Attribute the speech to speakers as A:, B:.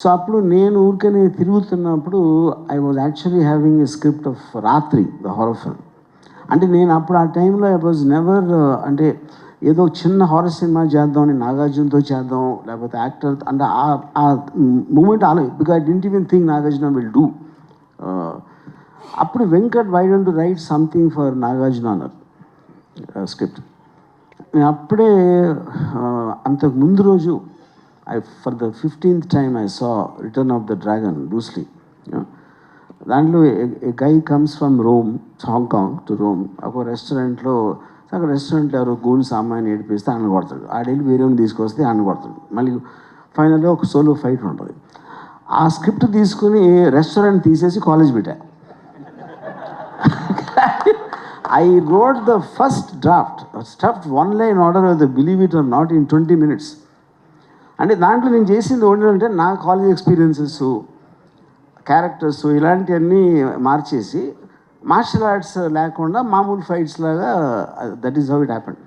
A: So అప్పుడు నేను ఊరికనే తిరుగుతున్నప్పుడు I was actually having a script of రాత్రి ద హారర్ ఫిల్మ్. అంటే నేను అప్పుడు ఆ టైంలో ఐ వాజ్ నెవర్ అంటే ఏదో చిన్న హారర్ సినిమా చేద్దామని నాగార్జునతో చేద్దాం లేకపోతే యాక్టర్ అంటే ఆ మూమెంట్ ఆలో because I didn't even think Nagarjuna will do. అప్పుడు Venkat why don't write something for Nagarjuna అన్నారు స్క్రిప్ట్. నేను అప్పుడే అంతకు ముందు రోజు for the 15th time I saw return of the dragon Bruce Lee. దాంట్లో a guy comes from Rome, Hong Kong to Rome. ఒక రెస్టారెంట్లో అక్కడ రెస్టారెంట్లో ఎవరో గూన్ సామాన్ని ఏడిపిస్తే ఆయన కొడతాడు, ఆడెళ్ళి వేరేని తీసుకొస్తే ఆయన కొడతాడు, మళ్ళీ ఫైనల్గా ఒక సోలో ఫైట్ ఉంటుంది. ఆ స్క్రిప్ట్ తీసుకుని రెస్టారెంట్ తీసేసి కాలేజ్ పెట్టా. I wrote the first draft, stuffed one line order of the believe it or not in 20 minutes. అంటే దాంట్లో నేను చేసింది ఏంటంటే నా కాలేజ్ ఎక్స్పీరియన్సెస్, క్యారెక్టర్స్ ఇలాంటివన్నీ మార్చేసి మార్షల్ ఆర్ట్స్ లేకుండా మామూలు ఫైట్స్ లాగా that is how it happened.